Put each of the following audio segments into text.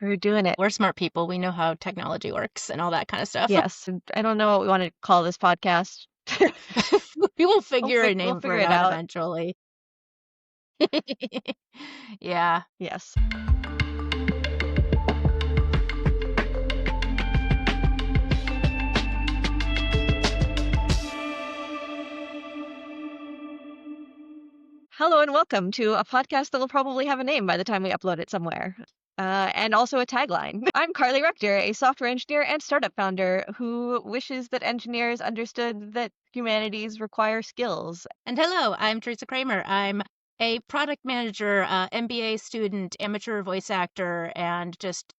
We're doing it. We're smart people. We know how technology works and all that kind of stuff. Yes. I don't know what we want to call this podcast. We will We'll, figure a we'll name for figure it it out out. eventually. Yeah. Yes. Hello and welcome to a podcast that will probably have a name by the time we upload it somewhere. And also a tagline. I'm Carly Rector, a software engineer and startup founder who wishes that engineers understood that humanities require skills. And hello, I'm Teresa Kramer. I'm a product manager, MBA student, amateur voice actor, and just,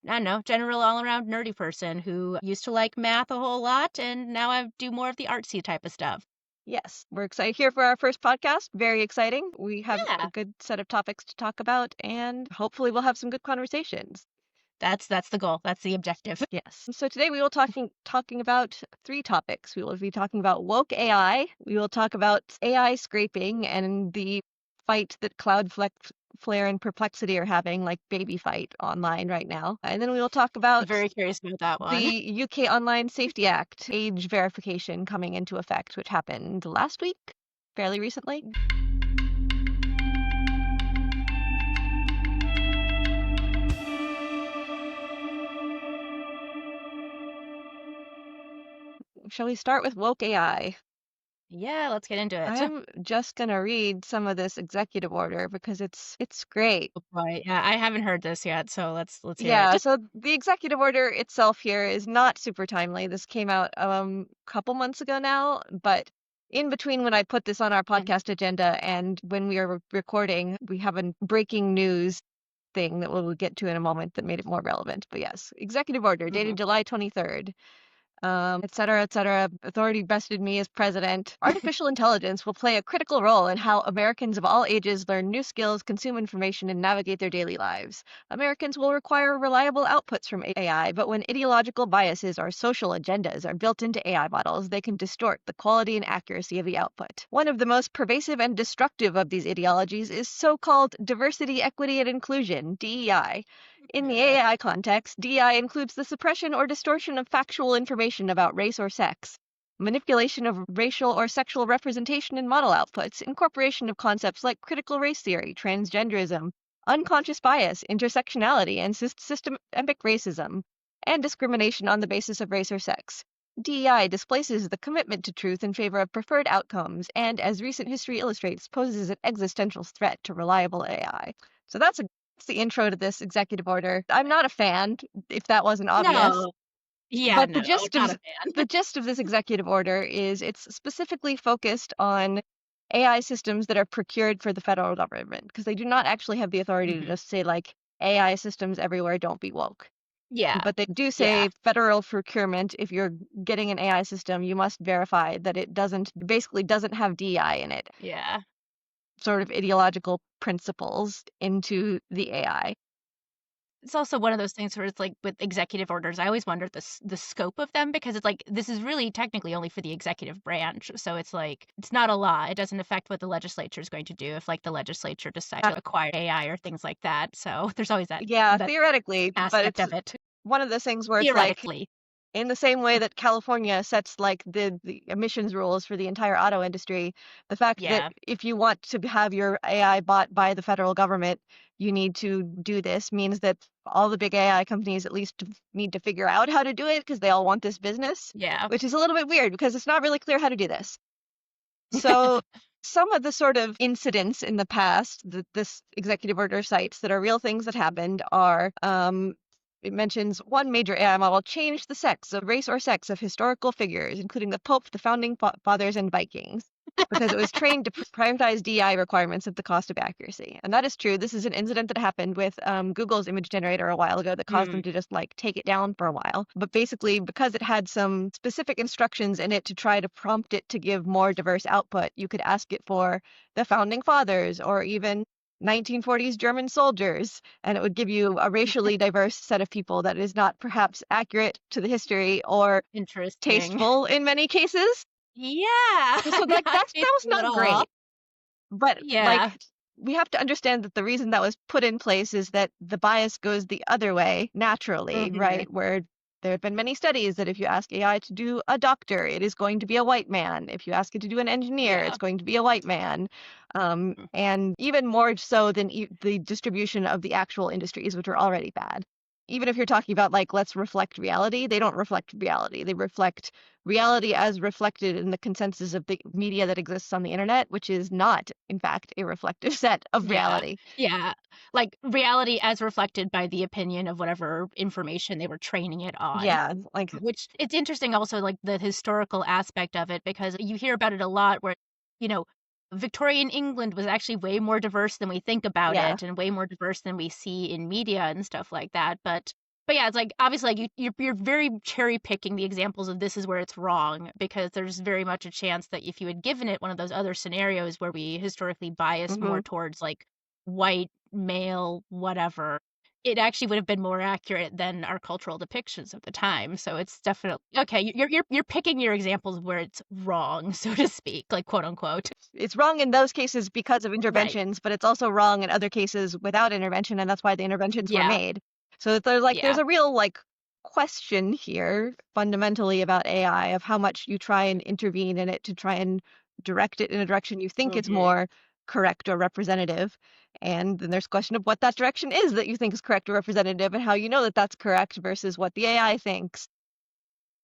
I don't know, general all-around nerdy person who used to like math a whole lot, and now I do more of the artsy type of stuff. Yes, we're excited here for our first podcast. Very exciting. We have a Yeah, good set of topics to talk about, and hopefully we'll have some good conversations. that's the goal. That's the objective. Yes. So today we will talking about three topics. We will be talking about woke AI. We will talk about AI scraping and the fight that Cloudflare and Perplexity are having, like baby fight online right now. And then we will talk I'm about very curious about that the one. UK Online Safety Act age verification coming into effect, which happened last week, fairly recently. Shall we start with woke AI? Yeah, let's get into it. I'm just gonna read some of this executive order because it's great. Oh boy, yeah, I haven't heard this yet, so let's hear Yeah, it. so the executive order itself here is not super timely. This came out a couple months ago now, but in between when I put this on our podcast agenda and when we are recording, we have a breaking news thing that we'll get to in a moment that made it more relevant. But yes, executive order dated Mhm. July 23rd. Et cetera, et cetera. Authority vested me as president. Artificial intelligence will play a critical role in how Americans of all ages learn new skills, consume information, and navigate their daily lives. Americans will require reliable outputs from AI, but when ideological biases or social agendas are built into AI models, they can distort the quality and accuracy of the output. One of the most pervasive and destructive of these ideologies is so-called diversity, equity, and inclusion, DEI. In the AI context, DI includes the suppression or distortion of factual information about race or sex, manipulation of racial or sexual representation in model outputs, incorporation of concepts like critical race theory, transgenderism, unconscious bias, intersectionality, and systemic racism, and discrimination on the basis of race or sex. DEI displaces the commitment to truth in favor of preferred outcomes and, as recent history illustrates, poses an existential threat to reliable AI. So that's the intro to this executive order. I'm not a fan, if that wasn't obvious, No, yeah, but the no, gist not of a fan. the gist of this executive order is it's specifically focused on AI systems that are procured for the federal government because they do not actually have the authority to Mhm. just say like AI systems everywhere don't be woke. Yeah, But they do yeah, say federal procurement, if you're getting an AI system, you must verify that it basically doesn't have DI in it, yeah. sort of ideological principles into the AI. It's also one of those things where it's like with executive orders, I always wonder the scope of them because it's like this is really technically only for the executive branch. So it's like it's not a law. It doesn't affect what the legislature is going to do if like the legislature decides to acquire AI or things like that. So there's always Yeah, that theoretically, but aspect it's of it. one of those things where it's like Theoretically. in the same way that California sets like the emissions rules for the entire auto industry, the fact that Yeah. if you want to have your AI bought by the federal government, you need to do this means that all the big AI companies at least need to figure out how to do it because they all want this business, Yeah. which is a little bit weird because it's not really clear how to do this. So some of the sort of incidents in the past that this executive order cites that are real things that happened are it mentions one major AI model changed the sex of race or sex of historical figures, including the Pope, the founding fathers, and Vikings, because it was trained to prioritize DI requirements at the cost of accuracy. And that is true. This is an incident that happened with Google's image generator a while ago that caused them Mm, to just like take it down for a while. But basically, because it had some specific instructions in it to try to prompt it to give more diverse output, you could ask it for the founding fathers or even 1940s German soldiers, and it would give you a racially diverse set of people that is not perhaps accurate to the history or interesting. tasteful in many cases. Yeah. So like Not that was tasteful at not all. great. But like Yeah. we have to understand that the reason that was put in place is that the bias goes the other way naturally, Mhm. right? Where there have been many studies that if you ask AI to do a doctor, it is going to be a white man. If you ask it to do an engineer, Yeah. it's going to be a white man. Mm. And even more so than the distribution of the actual industries, which are already bad. Even if you're talking about like, let's reflect reality, they don't reflect reality. They reflect reality as reflected in the consensus of the media that exists on the internet, which is not, in fact, a reflective set of Yeah. reality. Yeah. Like, reality as reflected by the opinion of whatever information they were training it on. Yeah, like, Which it's interesting also, like, the historical aspect of it because you hear about it a lot where, you know, Victorian England was actually way more diverse than we think about yeah. it and way more diverse than we see in media and stuff like that, but yeah, it's like, obviously, like, you're very cherry picking the examples of this is where it's wrong because there's very much a chance that if you had given it one of those other scenarios where we historically bias more Hmm. towards, like, white, male, whatever, it actually would have been more accurate than our cultural depictions of the time, so it's definitely okay, you're picking your examples where it's wrong, so to speak, like, quote, unquote. It's wrong in those cases because of Right. interventions, but it's also wrong in other cases without intervention, and that's why the interventions were Yeah. made. So there's Yeah. a real like question here fundamentally about AI of how much you try and intervene in it to try and direct it in a direction you think is Mhm. more correct or representative. And then there's question of what that direction is that you think is correct or representative and how you know that that's correct versus what the AI thinks.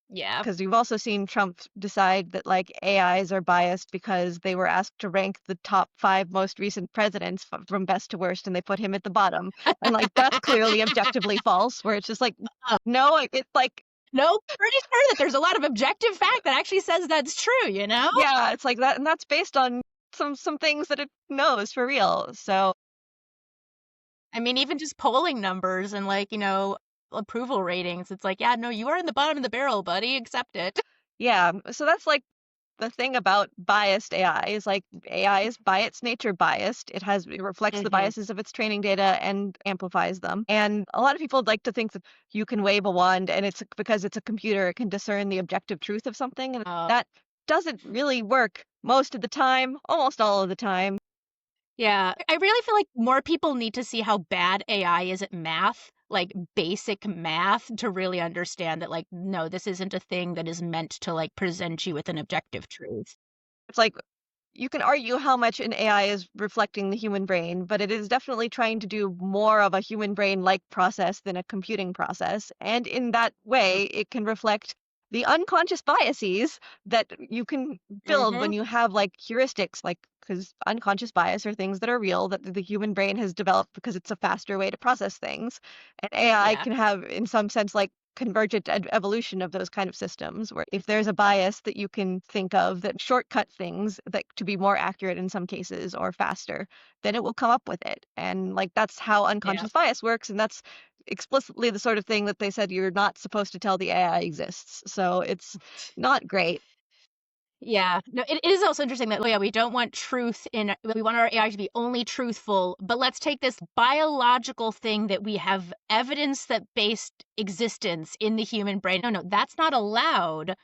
Yeah. Because you've also seen Trump decide that like AIs are biased because they were asked to rank the top 5 most recent presidents from best to worst, and they put him at the bottom. And like that's clearly objectively false, where it's just like, Oh, no, it's like, no, pretty sure that there's a lot of objective fact that actually says that's true, you know? yeah, it's like that, and that's based on some things that it knows for real. So I mean, even just polling numbers and, like, approval ratings, it's like, "Yeah, no, you are in the bottom of the barrel, buddy, accept it." yeah, so that's like the thing about biased AI is like AI is by its nature biased. It reflects the Mhm. biases of its training data and amplifies them. And a lot of people like to think that you can wave a wand and it's because it's a computer, it can discern the objective truth of something. And Oh. that doesn't really work most of the time, almost all of the time. Yeah, I really feel like more people need to see how bad AI is at math, like basic math, to really understand that, like, no, this isn't a thing that is meant to, like, present you with an objective truth. It's like you can argue how much an AI is reflecting the human brain, but it is definitely trying to do more of a human brain like process than a computing process. And in that way, it can reflect the unconscious biases that you can build when Mhm. you have like heuristics, like because unconscious bias are things that are real that the human brain has developed because it's a faster way to process things. And AI Yeah. can have, in some sense, like convergent evolution of those kind of systems where if there's a bias that you can think of that shortcut things that to be more accurate in some cases or faster, then it will come up with it. And like that's how Yeah. unconscious bias works, and that's explicitly the sort of thing that they said you're not supposed to tell the AI exists. So it's not great. Yeah. No, it is also interesting that, oh, yeah, we don't want truth in we want our AI to be only truthful, but let's take this biological thing that we have evidence that based existence in the human brain. No, no, that's not allowed,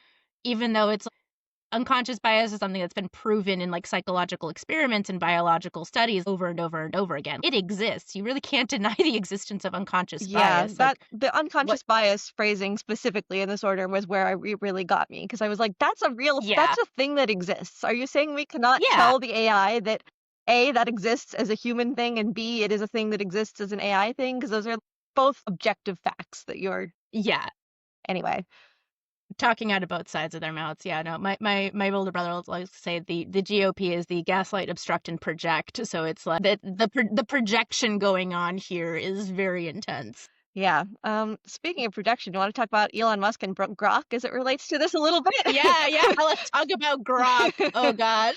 even though it's unconscious bias is something that's been proven in, like, psychological experiments and biological studies over and over and over again. It exists. You really can't deny the existence of unconscious Yeah, bias. that Like, the what unconscious bias phrasing specifically in this order was where really got me because I was like, Yeah. that's a thing that exists. Are you saying we cannot Yeah. tell the AI that A, that exists as a human thing, and B, it is a thing that exists as an AI thing? Because those are both objective facts that you're Yeah. anyway. Talking out of both sides of their mouths. Yeah, no, my older brother likes to say the GOP is the gaslight, obstruct, and project. So it's like the projection going on here is very intense. Yeah. Speaking of projection, you want to talk about Elon Musk and Grok as it relates to this a little Yeah, yeah. bit? Let's talk about Grok. Oh God.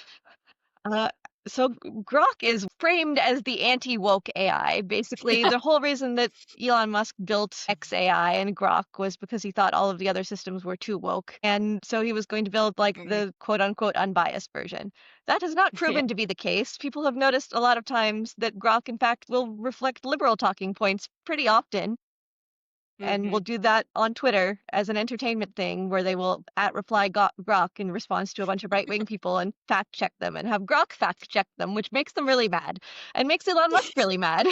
Uh, so Grok is framed as the anti-woke AI. Basically, Yeah. the whole reason that Elon Musk built XAI and Grok was because he thought all of the other systems were too woke. And so he was going to build like Mhm. the quote unquote unbiased version. That has not Yeah. proven to be the case. People have noticed a lot of times that Grok, in fact, will reflect liberal talking points pretty often. and Mm-hmm. will do that on Twitter as an entertainment thing where they will at reply Grok in response to a bunch of right wing people and fact check them and have Grok fact check them, which makes them really mad and makes Elon Musk really mad.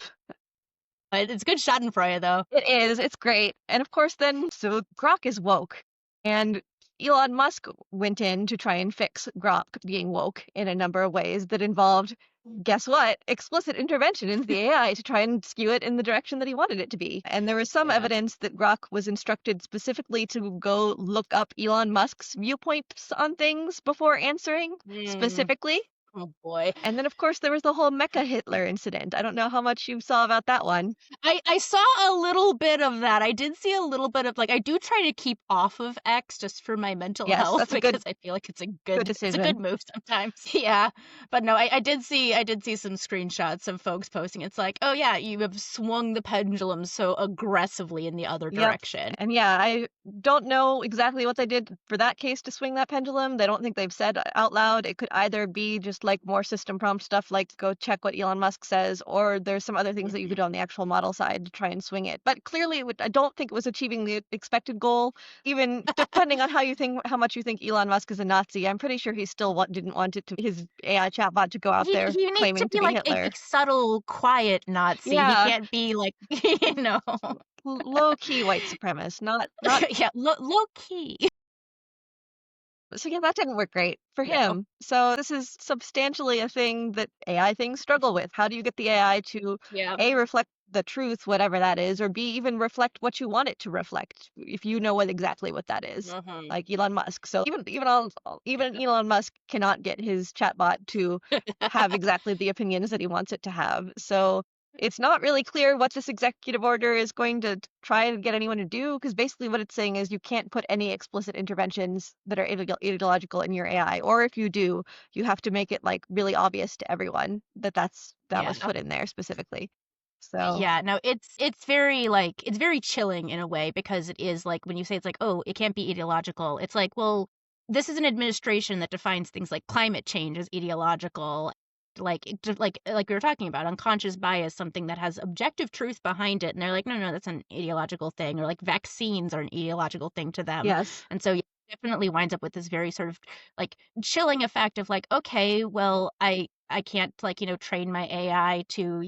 It's good schadenfreude, though. It is. It's great. And of course, then, so Grok is woke. And Elon Musk went in to try and fix Grok being woke in a number of ways that involved, guess what? Explicit intervention into the AI to try and skew it in the direction that he wanted it to be. And there was some Yeah. evidence that Grok was instructed specifically to go look up Elon Musk's viewpoints on things before answering, Mm. specifically. Oh boy. And then, of course, there was the whole Mecha Hitler incident. I don't know how much you saw about that one. I saw a little bit of that. I did see a little bit of, like, I do try to keep off of X just for my mental Yes, health that's a good because I feel like good it's a good decision. move sometimes. Yeah. But no, I did see some screenshots of folks posting. It's like, oh yeah, you have swung the pendulum so aggressively in the other Yep. direction. And yeah, I don't know exactly what they did for that case to swing that pendulum. They don't think they've said out loud. It could either be just like more system prompt stuff, like go check what Elon Musk says, or there's some other things that you could Mhm. do on the actual model side to try and swing it. But clearly, I don't think it was achieving the expected goal. Even depending on how much you think Elon Musk is a Nazi, I'm pretty sure he still didn't want his AI chatbot to go out there He needs to claiming to be be like Hitler. a subtle, quiet Nazi. He Yeah, can't be like, you know. low key white supremacist, not Yeah, low key. so yeah, that didn't work great for No. him. So this is substantially a thing that AI things struggle with. How do you get the AI to Yeah. A, reflect the truth, whatever that is, or B, even reflect what you want it to reflect, if you know exactly what that is, Mhm. like Elon Musk. So even Elon Musk cannot get his chatbot to have exactly the opinions that he wants it to have. So it's not really clear what this executive order is going to try to get anyone to do, because basically what it's saying is you can't put any explicit interventions that are ideological in your AI, or if you do, you have to make it like really obvious to everyone that that Yeah. was put in there specifically. So Yeah, no, it's very like it's very chilling in a way because it is like when you say it's like, oh, it can't be ideological. It's like, well, this is an administration that defines things like climate change as ideological. Like like we were talking about unconscious bias, something that has objective truth behind it, and they're like, no, no, that's an ideological thing, or like vaccines are an ideological thing to them, yes, and so yeah, it definitely winds up with this very sort of like chilling effect of like, okay, well, I can't like train my AI to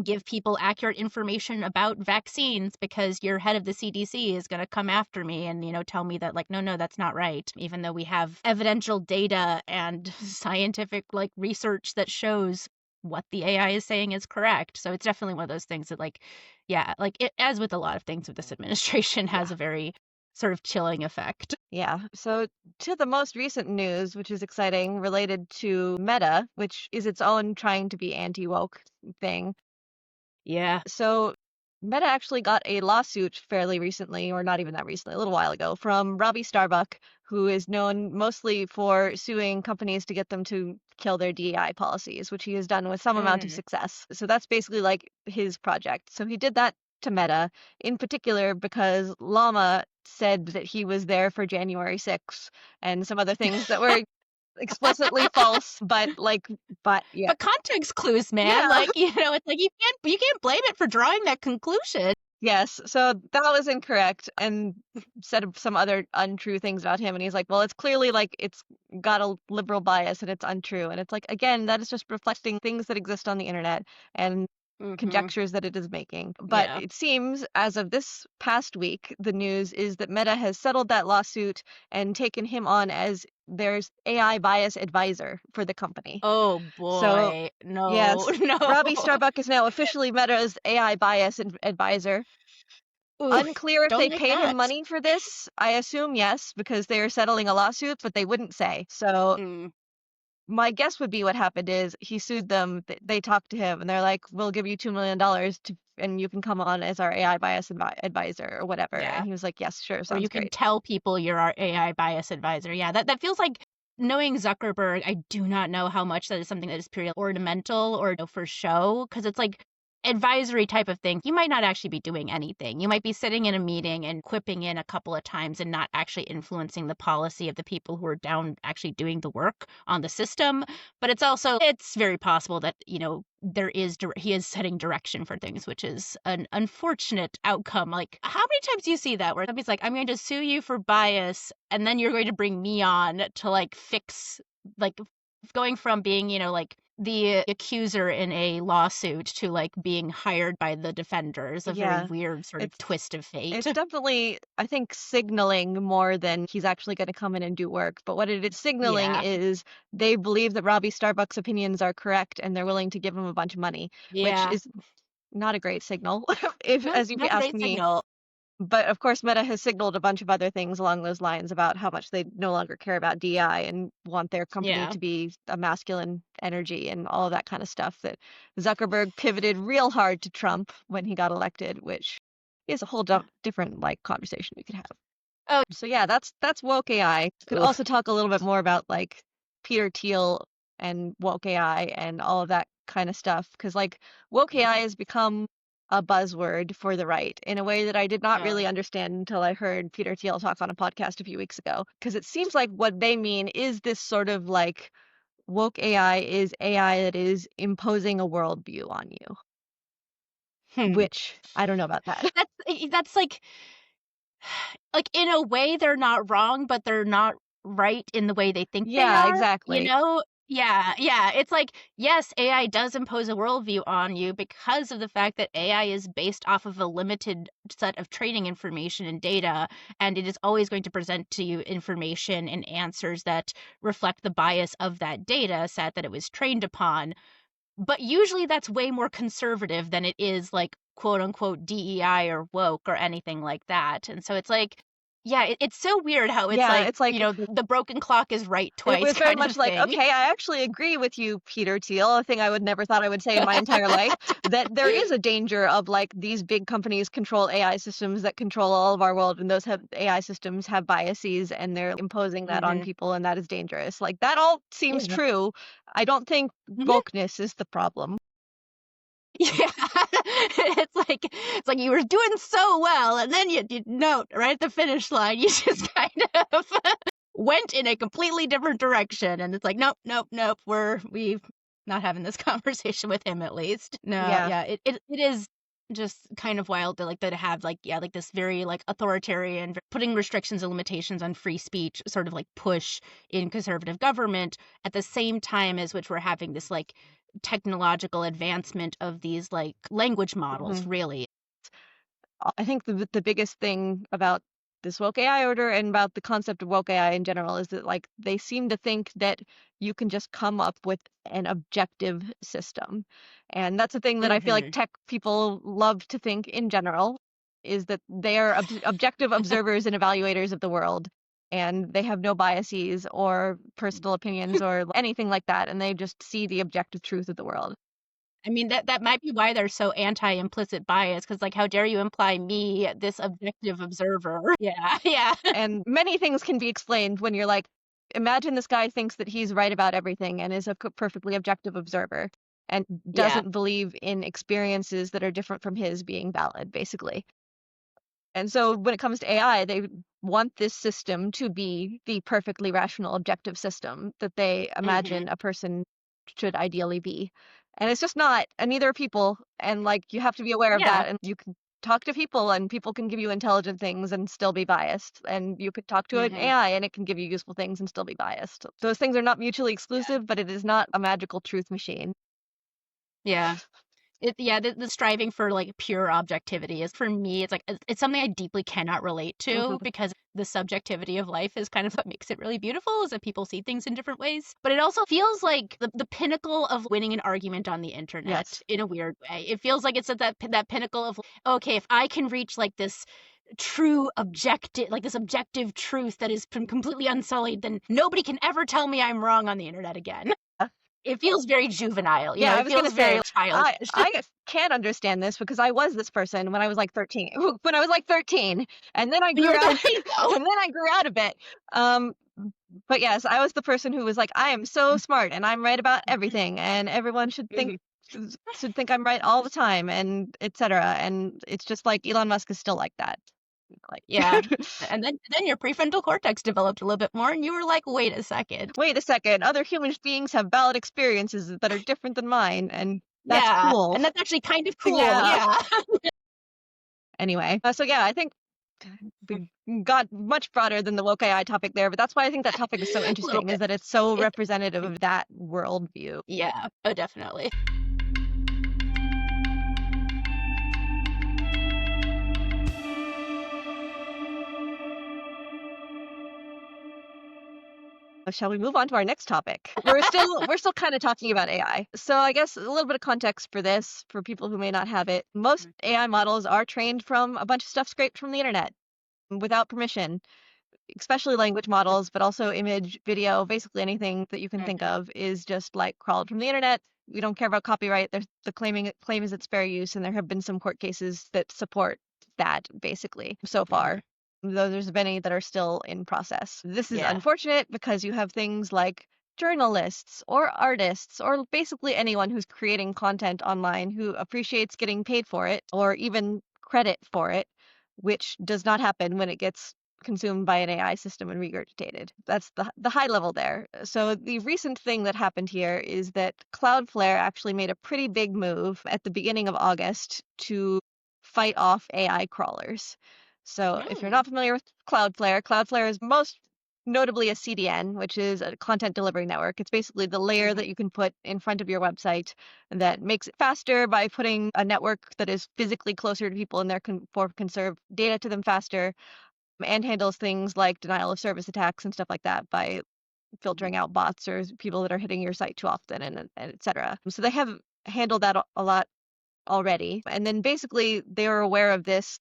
give people accurate information about vaccines because your head of the CDC is going to come after me and tell me that like no that's not right, even though we have evidential data and scientific like research that shows what the AI is saying is correct. So it's definitely one of those things that like yeah, like it, as with a lot of things with this administration, yeah, has a very sort of chilling effect. yeah. So to the most recent news, which is exciting, related to Meta, which is its own trying to be anti-woke thing. Yeah. So Meta actually got a lawsuit fairly recently, or not even that recently, a little while ago, from Robbie Starbuck, who is known mostly for suing companies to get them to kill their DEI policies, which he has done with some amount of Mm. success. So that's basically like his project. So he did that to Meta, in particular because Llama said that he was there for January 6th and some other things that were explicitly false, but yeah. But context clues, man, Yeah, like it's like you can't blame it for drawing that conclusion. yes, so that was incorrect and said some other untrue things about him. And he's like, well, it's clearly like it's got a liberal bias and it's untrue. And it's like, again, that is just reflecting things that exist on the internet and Mhm. conjectures that it is making. But Yeah. it seems, as of this past week, the news is that Meta has settled that lawsuit and taken him on as their AI bias advisor for the company. Oh So, boy. No. yes, No. Robbie Starbuck is now officially Meta's AI bias advisor. Ooh, Unclear if don't they like paid him that. money for this. I assume yes, because they are settling a lawsuit, but they wouldn't say. So Mm, my guess would be what happened is he sued them. They talked to him, and they're like, "We'll give you $2 million and you can come on as our AI bias advisor or whatever." And yeah. he was like, "Yes, sure, Or sounds you can great." tell people you're our AI bias advisor. Yeah, that feels like knowing Zuckerberg, I do not know how much that is something that is purely ornamental or for show, because it's like advisory type of thing, you might not actually be doing anything. You might be sitting in a meeting and quipping in a couple of times and not actually influencing the policy of the people who are down actually doing the work on the system. But it's very possible that, he is setting direction for things, which is an unfortunate outcome. Like, how many times do you see that where somebody's like, I'm going to sue you for bias, and then you're going to bring me on to like fix, like, going from being, like the accuser in a lawsuit to like being hired by the defender is a very Yeah. weird sort of It's twist of fate. it's definitely, I think, signaling more than he's actually going to come in and do work. But what it is signaling Yeah. is they believe that Robbie Starbuck's opinions are correct and they're willing to give him a bunch of money, which Yeah. is not a great signal, if Not as you not a ask great me. signal. But of course, Meta has signaled a bunch of other things along those lines about how much they no longer care about DI and want their company Yeah. to be a masculine energy and all of that kind of stuff. That Zuckerberg pivoted real hard to Trump when he got elected, which is a whole different like conversation we could have. Oh, So yeah, that's woke AI. Could ugh. also talk a little bit more about like Peter Thiel and woke AI and all of that kind of stuff because like woke AI has become a buzzword for the right in a way that I did not Uh, really understand until I heard Peter Thiel talk on a podcast a few weeks ago. Because it seems like what they mean is this sort of like woke AI is AI that is imposing a worldview on you, hmm. which I don't know about that. That's like in a way they're not wrong, but they're not right in the way they think they Yeah, are, you exactly. know? Yeah, yeah. It's like, yes, AI does impose a worldview on you because of the fact that AI is based off of a limited set of training information and data, and it is always going to present to you information and answers that reflect the bias of that data set that it was trained upon. But usually that's way more conservative than it is like quote unquote DEI or woke or anything like that. And so it's like, yeah, it's so weird how it's Yeah, like, it's like the broken clock is right it twice was very kind of much like, thing. okay, I actually agree with you, Peter Thiel, a thing I would never thought I would say in my entire life, that there is a danger of like these big companies control AI systems that control all of our world, and those have AI systems have biases and they're imposing that on Hmm. people, and that is dangerous. Like that all seems Yeah. true. I don't think Mhm. wokeness is the problem. Yeah. It's like you were doing so well, and then you note right at the finish line, you just kind of went in a completely different direction, and it's like, nope, nope, nope. We not having this conversation with him at least. No, Yeah. yeah, it is just kind of wild to like that have like yeah like this very like authoritarian putting restrictions and limitations on free speech sort of like push in conservative government at the same time as which we're having this like technological advancement of these like language models Mhm. really. I think the biggest thing about this woke AI order and about the concept of woke AI in general is that like they seem to think that you can just come up with an objective system. And that's a thing that I feel like Hmm. tech people love to think in general is that they are objective observers and evaluators of the world and they have no biases or personal opinions or anything like that and they just see the objective truth of the world. I mean, that might be why they're so anti-implicit bias, because like, how dare you imply me, this objective observer? Yeah, yeah. And many things can be explained when you're like, imagine this guy thinks that he's right about everything and is a perfectly objective observer and Yeah. doesn't believe in experiences that are different from his being valid, basically. And so when it comes to AI, they want this system to be the perfectly rational, objective system that they Mhm. imagine a person should ideally be. And it's just not, and neither are people. And like you have to be aware of Yeah. that. And you can talk to people and people can give you intelligent things and still be biased. And you could talk to an Mhm. AI and it can give you useful things and still be biased. Those things are not mutually Yeah. exclusive, but it is not a magical truth machine. Yeah. The striving for, like, pure objectivity is for me, it's like it's something I deeply cannot relate to Mhm. because the subjectivity of life is kind of what makes it really beautiful is that people see things in different ways. But it also feels like the pinnacle of winning an argument on the internet Yes. in a weird way. It feels like it's at that pinnacle of, okay, if I can reach, like, this true objective like, this objective truth that is completely unsullied, then nobody can ever tell me I'm wrong on the internet again. It feels very juvenile, Yeah, I it was gonna feels very say, childish. I can't understand this because I was this person when I was like 13. When I was like 13, and then I When you grew were out, 13? Oh. and then I grew out a bit. Um, but yes, I was the person who was like, I am so smart and I'm right about everything, and everyone should think Mhm. should think I'm right all the time and etc. And it's just like Elon Musk is still like that. Like, Yeah. And then your prefrontal cortex developed a little bit more, and you were like, "Wait a second." wait a second, other human beings have valid experiences that are different than mine, and that's Yeah, cool. and that's actually kind of cool, Yeah. yeah. Anyway, so yeah, I think we got much broader than the woke AI topic there, but that's why I think that topic is so A little interesting, is bit. that it's so It representative of that worldview. Yeah. Oh, definitely. Shall we move on to our next topic? We're still kind of talking about AI. So I guess a little bit of context for this, for people who may not have it. Most AI models are trained from a bunch of stuff scraped from the internet without permission, especially language models, but also image, video, basically anything that you can think Mhm. of is just like crawled from the internet. We don't care about copyright. There's the claim is it's fair use, and there have been some court cases that support that basically so far. Mhm. Though there's many that are still in process. This is Yeah. unfortunate because you have things like journalists or artists or basically anyone who's creating content online who appreciates getting paid for it or even credit for it, which does not happen when it gets consumed by an AI system and regurgitated. That's the high level there. So the recent thing that happened here is that Cloudflare actually made a pretty big move at the beginning of August to fight off AI crawlers. So if you're Mm. not familiar with Cloudflare, Cloudflare is most notably a CDN, which is a content delivery network. It's basically the layer Mhm. that you can put in front of your website that makes it faster by putting a network that is physically closer to people and therefore can serve data to them faster, and handles things like denial of service attacks and stuff like that by filtering out bots or people that are hitting your site too often, and et cetera. So they have handled that a lot already. And then basically they were aware of this.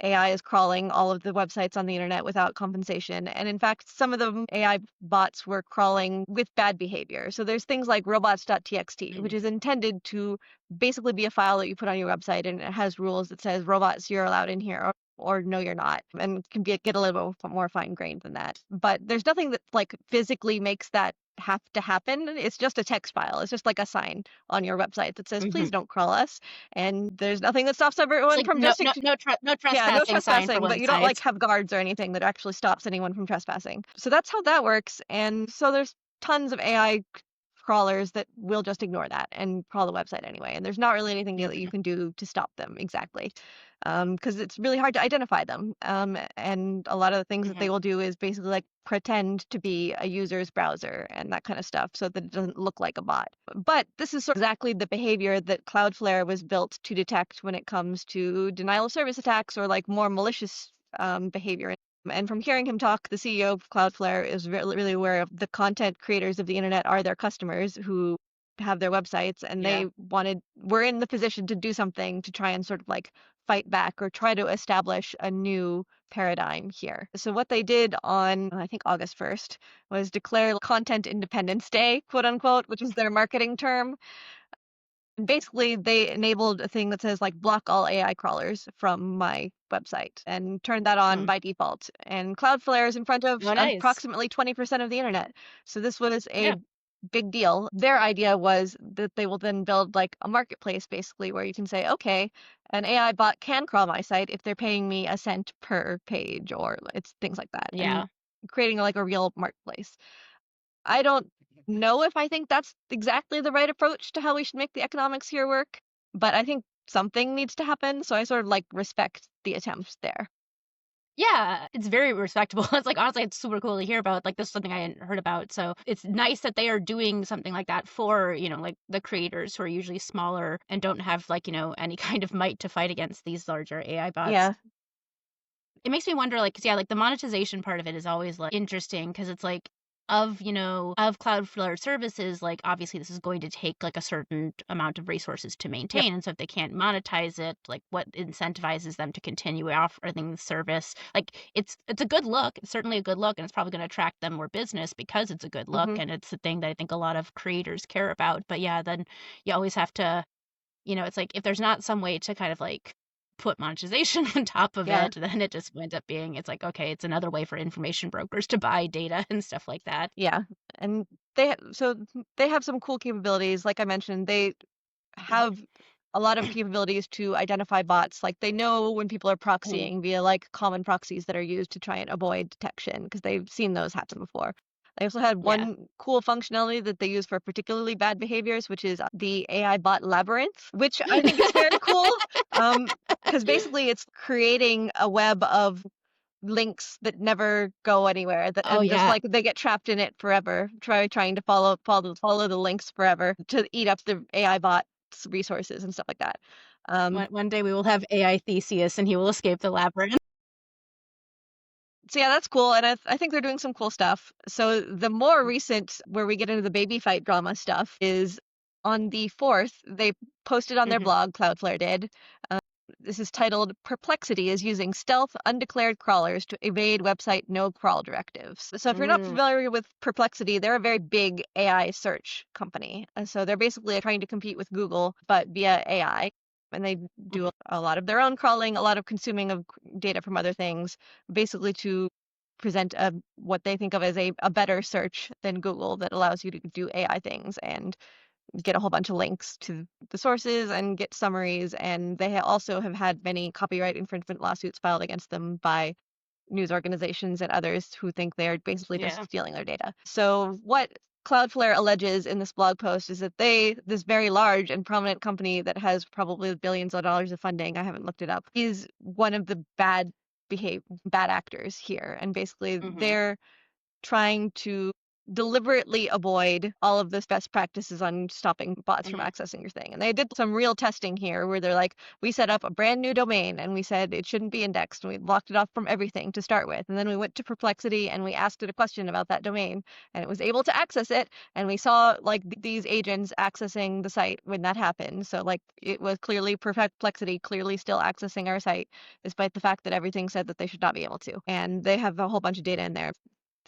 AI is crawling all of the websites on the internet without compensation. And in fact, some of the AI bots were crawling with bad behavior. So there's things like robots.txt, which Mm. is intended to basically be a file that you put on your website, and it has rules that says robots, you're allowed in here, or no, you're not, and can get a little bit more fine grained than that. But there's nothing that like physically makes that have to happen. It's just a text file. It's just like a sign on your website that says, please Mhm. don't crawl us. And there's nothing that stops It's everyone like from just no yeah, no trespassing sign for trespassing, but you don't like websites. have guards or anything that actually stops anyone from trespassing. So that's how that works. And so there's tons of AI crawlers that will just ignore that and crawl the website anyway. And there's not really anything that you Mhm. can do to stop them exactly, because it's really hard to identify them. And a lot of the things that they Mhm. will do is basically like pretend to be a user's browser and that kind of stuff so that it doesn't look like a bot. But this is sort of exactly the behavior that Cloudflare was built to detect when it comes to denial of service attacks or like more malicious behavior. And from hearing him talk, the CEO of Cloudflare is really aware of the content creators of the internet are their customers who have their websites, and Yeah. were in the position to do something to try and sort of like fight back or try to establish a new paradigm here. So what they did on, I think, August 1st was declare Content Independence Day, quote unquote, which is their marketing term. And basically, they enabled a thing that says like block all AI crawlers from my website and turned that on Mm. by default. And Cloudflare is in front of Oh, nice. approximately 20% of the internet. So this was a Yeah. big deal. Their idea was that they will then build like a marketplace basically where you can say, okay, an AI bot can crawl my site if they're paying me a cent per page, or it's things like that, and Yeah. creating like a real marketplace. I don't know if I think that's exactly the right approach to how we should make the economics here work, but I think something needs to happen. So I sort of like respect the attempts there. Yeah, it's very respectable. It's like, honestly, it's super cool to hear about. Like, this is something I hadn't heard about. So it's nice that they are doing something like that for, like the creators who are usually smaller and don't have like, any kind of might to fight against these larger AI bots. Yeah. It makes me wonder, like, 'cause, yeah, like, the monetization part of it is always, like, interesting because it's like, of Cloudflare services, like, obviously, this is going to take, like, a certain amount of resources to Yep. maintain, and so if they can't monetize it, like, what incentivizes them to continue offering the service? Like, it's a good look, it's certainly a good look, and it's probably gonna attract them more business because it's a good look, Hmm. and it's a thing that I think a lot of creators care about, but, yeah, then you always have to it's like if there's not some way to kind of like put monetization on top of Yeah. it, then it just winds up being it's like, okay, it's another way for information brokers to buy data and stuff like that. Yeah. And so they have some cool capabilities. Like I mentioned, they have a lot of capabilities to identify bots. Like they know when people are Mhm. proxying via like common proxies that are used to try and avoid detection because they've seen those happen before. They also had Yeah. one cool functionality that they use for particularly bad behaviors, which is the AI bot labyrinth, which I think is very cool. Because basically it's creating a web of links that never go anywhere that Oh and just yeah. like they get trapped in it forever, trying to follow the links forever to eat up the AI bot's resources and stuff like that. Um, One day we will have AI Theseus and he will escape the labyrinth. so yeah, that's cool, and I think they're doing some cool stuff. So the more recent, where we get into the baby fight drama stuff, is on the 4th. They posted on their Mhm. blog, Cloudflare did. This is titled "Perplexity is using stealth undeclared crawlers to evade website no crawl directives." So if you're not Mm. familiar with Perplexity, they're a very big AI search company. And so they're basically trying to compete with Google, but via AI. And they do Mhm. a lot of their own crawling, a lot of consuming of data from other things, basically to present what they think of as a better search than Google that allows you to do AI things and get a whole bunch of links to the sources and get summaries. And they also have had many copyright infringement lawsuits filed against them by news organizations and others who think they're basically just Yeah. stealing their data. So what Cloudflare alleges in this blog post is that this very large and prominent company that has probably billions of dollars of funding, I haven't looked it up, is one of the bad actors here. And basically Mhm. they're trying to deliberately avoid all of this best practices on stopping bots from Mhm. accessing your thing. And they did some real testing here where they're like, we set up a brand new domain and we said it shouldn't be indexed and we locked it off from everything to start with. And then we went to Perplexity and we asked it a question about that domain and it was able to access it. And we saw like these agents accessing the site when that happened. So like it was clearly Perplexity clearly still accessing our site, despite the fact that everything said that they should not be able to. And they have a whole bunch of data in there.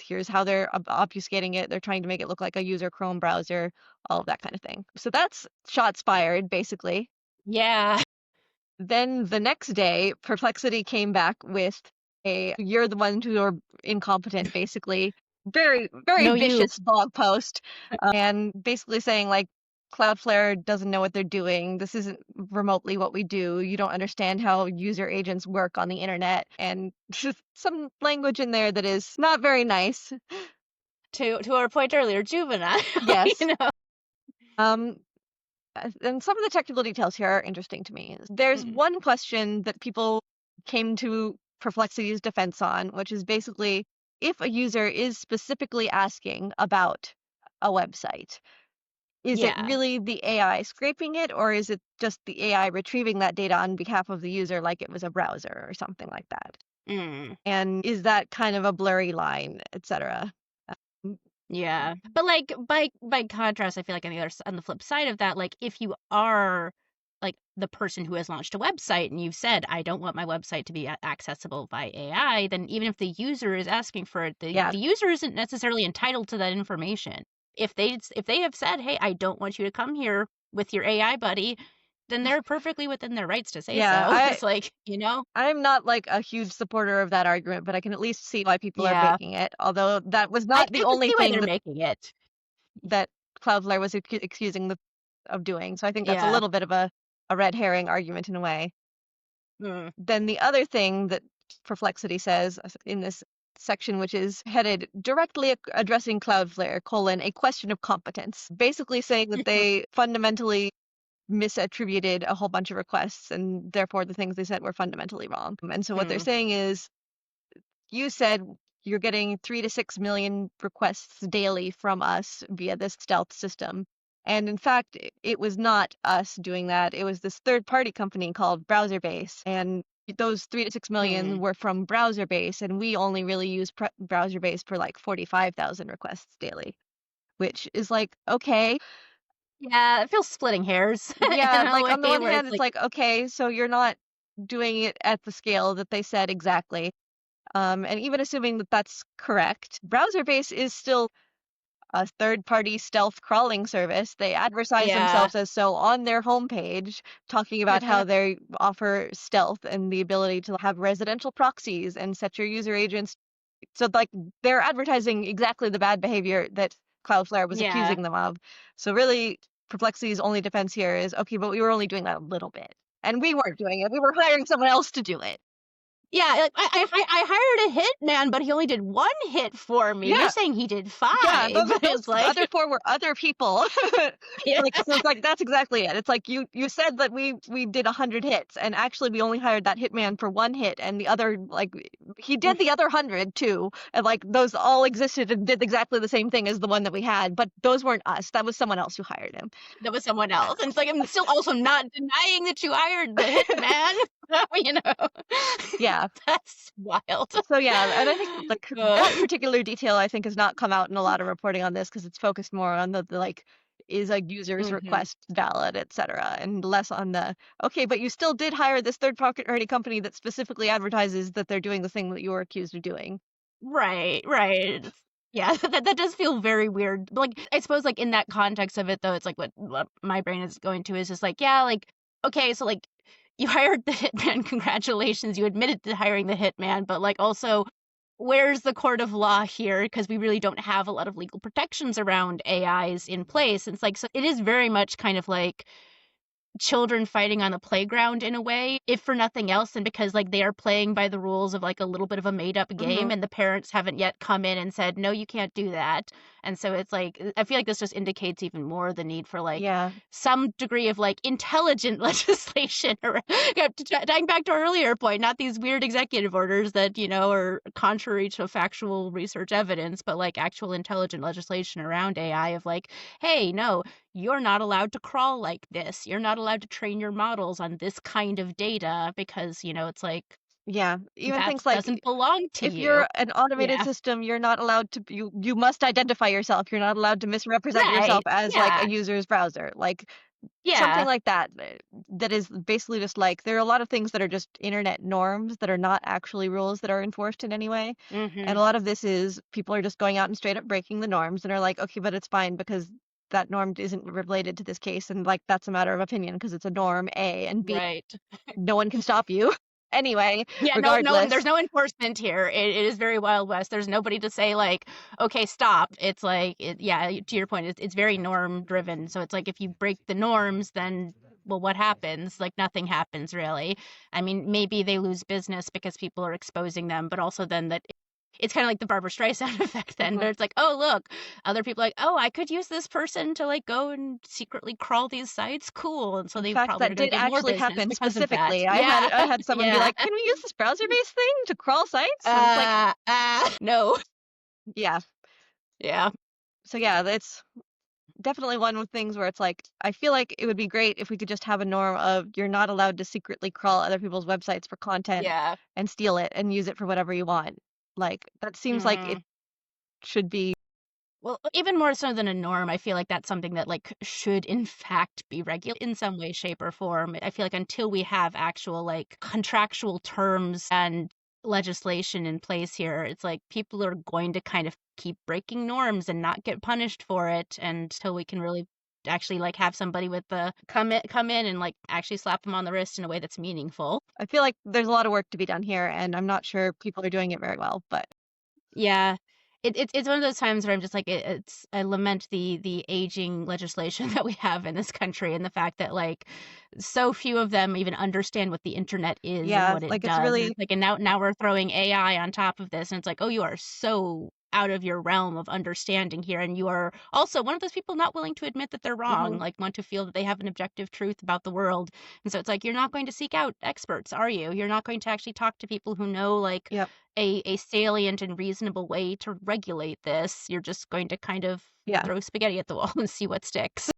Here's how they're obfuscating it. They're trying to make it look like a user Chrome browser, all of that kind of thing. So that's shots fired, basically. Yeah. Then the next day, Perplexity came back with you're the ones who are incompetent, basically. Very, very No, you. vicious blog post. And basically saying, like, Cloudflare doesn't know what they're doing. This isn't remotely what we do. You don't understand how user agents work on the internet. And just some language in there that is not very nice. To our point earlier, juvenile. Yes. You know. Um, and some of the technical details here are interesting to me. There's Mm. one question that people came to Perplexity's defense on, which is basically if a user is specifically asking about a website, is it Yeah. really the AI scraping it, or is it just the AI retrieving that data on behalf of the user like it was a browser or something like that? Mm. And is that kind of a blurry line, etc.? Um, Yeah. But like by contrast, I feel like on the flip side of that, like if you are like the person who has launched a website and you've said, I don't want my website to be accessible by AI, then even if the user is asking for it, yeah, the user isn't necessarily entitled to that information. If they have said, hey, I don't want you to come here with your AI buddy, then they're perfectly within their rights to say yeah. so. It's like, you know? I'm not like a huge supporter of that argument, but I can at least see why people are Yeah. making it. Although that was I not the can only see why thing they're making it. that Cloudflare was accusing of doing. So I think that's a Yeah. little bit of a red herring argument in a way. Mm. Then the other thing that Perplexity says in this section, which is headed directly addressing Cloudflare, a question of competence, basically saying that they fundamentally misattributed a whole bunch of requests and therefore the things they said were fundamentally wrong. And so what they're Mm. saying is you said you're getting 3 to 6 million requests daily from us via this stealth system. And in fact, it was not us doing that. It was this third party company called BrowserBase. And those 3 to 6 million Mm. were from BrowserBase. And we only really use BrowserBase for like 45,000 requests daily, which is like, okay. Yeah, it feels splitting hairs in Yeah, a like on the way one where hand, it's it's like, like, okay, so you're not doing it at the scale that they said exactly. And even assuming that that's correct, BrowserBase is still a third-party stealth crawling service. They advertise yeah, themselves as so on their homepage, talking about how they offer stealth and the ability to have residential proxies and set your user agents. So like they're advertising exactly the bad behavior that Cloudflare was yeah, accusing them of. So really, Perplexity's only defense here is, okay, but we were only doing that a little bit. And we weren't doing it. We were hiring someone else to do it. Yeah, like, I hired a hitman, but he only did 1 hit for me. You're Yeah. saying he did 5. Yeah, those It's like, other 4 were other people. yeah, Like, so it's like, that's exactly it. It's like you said that we did 100 hits, and actually we only hired that hitman for 1 hit, and the other, like, he did the other 100 too, and like those all existed and did exactly the same thing as the one that we had, but those weren't us. That was someone else who hired him. that was someone else. And it's like, I'm still also not denying that you hired the hitman. You know, Yeah. that's wild. So yeah, and I think like that Uh, particular detail I think has not come out in a lot of reporting on this because it's focused more on the like is a user's mhm. request valid, etc., and less on the okay, but you still did hire this third-party company that specifically advertises that they're doing the thing that you were accused of doing. Right, right. Yeah, that does feel very weird. But, like, I suppose, like, in that context of it, though, it's like what my brain is going to is just like, yeah, like, okay, so, like, you hired the hitman, congratulations, you admitted to hiring the hitman, but, like, also, where's the court of law here? Because we really don't have a lot of legal protections around AIs in place. And it's like, so it is very much kind of like children fighting on the playground in a way, if for nothing else, and because like they are playing by the rules of like a little bit of a made up game, Hmm. and the parents haven't yet come in and said, no, you can't do that. And so it's like, I feel like this just indicates even more the need for like Yeah, some degree of like intelligent legislation or tying back to our earlier point, not these weird executive orders that, you know, are contrary to factual research evidence, but like actual intelligent legislation around AI of like, hey, no, you're not allowed to crawl like this. You're not allowed to train your models on this kind of data because, you know, it's like yeah. Even that things like doesn't belong to if you. you're an automated Yeah. system, you're not allowed to you must identify yourself. You're not allowed to misrepresent yourself Right. as like a Yeah. user's browser. Like something Yeah. like that that is basically just like there are a lot of things that are just internet norms that are not actually rules that are enforced in any way. And Mhm. a lot of this is people are just going out and straight up breaking the norms and are like, okay, but it's fine because that norm isn't related to this case. And like that's a matter of opinion because it's a norm, A, and B, Right. no one can stop you. Anyway, Yeah, no, there's regardless. no enforcement here. It is very Wild West. There's nobody to say like, okay, stop. It's like, yeah, to your point, it's very norm driven. So it's like if you break the norms, then well, what happens? Like nothing happens really. I mean, maybe they lose business because people are exposing them, but also then that it's kind of like the Barbara Streisand effect then, Mhm. but it's like, oh, look, other people are like, oh, I could use this person to like go and secretly crawl these sites. Cool. And so In they fact, probably that are going did to get more actually business happen because of that. specifically. Yeah. I had someone be Yeah. like, "Can we use this browser-based thing to crawl sites?" And it's like, No. yeah. Yeah. So yeah, it's definitely one of things where it's like, I feel like it would be great if we could just have a norm of you're not allowed to secretly crawl other people's websites for content Yeah. and steal it and use it for whatever you want. Like that seems like it Mhm. should be. Well, even more so than a norm, I feel like that's something that like should in fact be regulated in some way, shape, or form. I feel like until we have actual like contractual terms and legislation in place here, it's like people are going to kind of keep breaking norms and not get punished for it until we can really actually like have somebody with the come in and like actually slap them on the wrist in a way that's meaningful. I feel like there's a lot of work to be done here, and I'm not sure people are doing it very well, but Yeah. It's one of those times where I'm just like it's I lament the aging legislation that we have in this country and the fact that like so few of them even understand what the internet is and yeah, what it like it's does. And really it's like and now we're throwing AI on top of this and it's like, "Oh, you are so out of your realm of understanding here and you are also one of those people not willing to admit that they're wrong, mhm, like want to feel that they have an objective truth about the world." And so it's like you're not going to seek out experts, are you? You're not going to actually talk to people who know like yep, a salient and reasonable way to regulate this. You're just going to kind of yeah. throw spaghetti at the wall and see what sticks.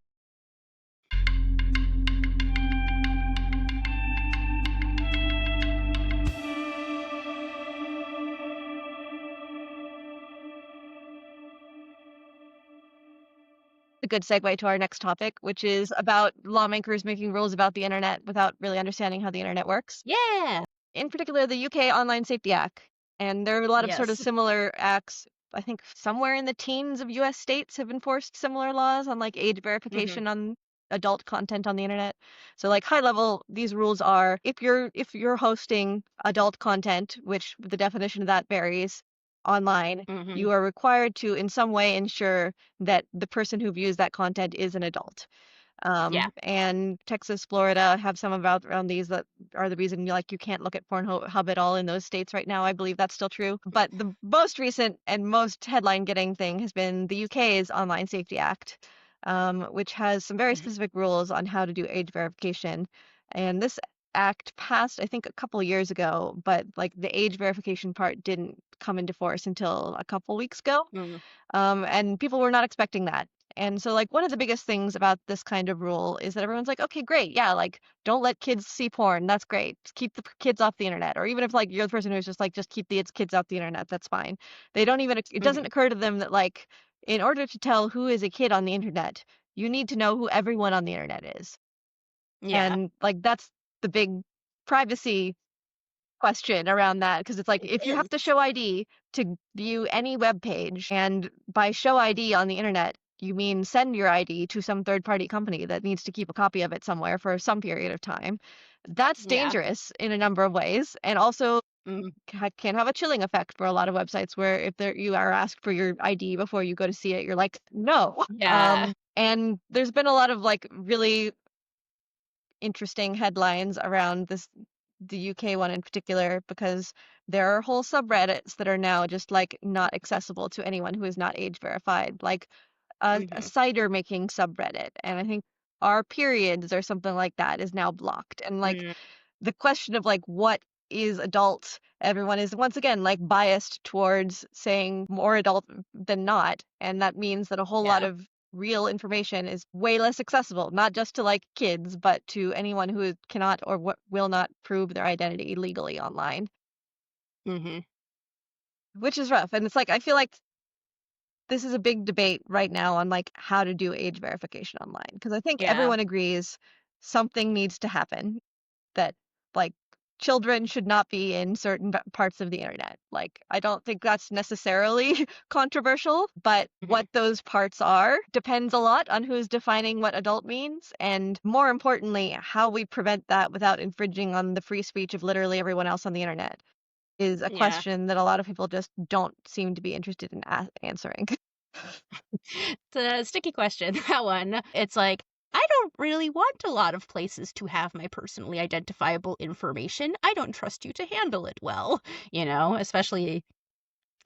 A good segue to our next topic, which is about lawmakers making rules about the internet without really understanding how the internet works. Yeah. In particular, the UK Online Safety Act. And there are a lot of sort of Yes. similar acts. I think somewhere in the teens of US states have enforced similar laws on like age Mhm. verification on adult content on the internet. So like high level, these rules are if you're hosting adult content, which the definition of that varies online, Mhm. you are required to in some way ensure that the person who views that content is an adult. Yeah. And Texas, Florida have some about around these that are the reason like you can't look at Pornhub at all in those states right now. I believe that's still true. But the most recent and most headline getting thing has been the UK's Online Safety Act, which has some very Mhm. specific rules on how to do age verification. And this act passed, I think, a couple years ago, but like the age verification part didn't come into force until a couple weeks ago. Mm. And people were not expecting that. And so, like, one of the biggest things about this kind of rule is that everyone's like, okay, great. Yeah, like, don't let kids see porn. That's great. Just keep the kids off the internet. Or even if, like, you're the person who's just like, just keep the kids off the internet, that's fine. They don't even, it doesn't Mhm. occur to them that, like, in order to tell who is a kid on the internet, you need to know who everyone on the internet is. Yeah. And, like, that's the big privacy question around that because it's like It if you have is. to show ID to view any web page, and by show ID on the internet, you mean send your ID to some third party company that needs to keep a copy of it somewhere for some period of time. That's Yeah. dangerous in a number of ways, and also Mm. can have a chilling effect for a lot of websites where if you are asked for your ID before you go to see it, you're like, no. Yeah. And there's been a lot of like really interesting headlines around the UK one in particular because there are whole subreddits that are now just like not accessible to anyone who is not age verified, like a Mhm. cider making subreddit. And I think our periods or something like that is now blocked. And like Mm. the question of like what is adult, everyone is once again like biased towards saying more adult than not, and that means that a whole lot Yeah. of real information is way less accessible, not just to like kids but to anyone who cannot or will not prove their identity legally online, Mhm. which is rough. And it's like I feel like this is a big debate right now on like how to do age verification online because I think Yeah. everyone agrees something needs to happen, that like children should not be in certain parts of the internet. Like, I don't think that's necessarily controversial, but Mhm. what those parts are depends a lot on who's defining what adult means. And more importantly, how we prevent that without infringing on the free speech of literally everyone else on the internet is a Yeah. question that a lot of people just don't seem to be interested in answering. It's a sticky question, that one. It's like, I don't really want a lot of places to have my personally identifiable information. I don't trust you to handle it well, especially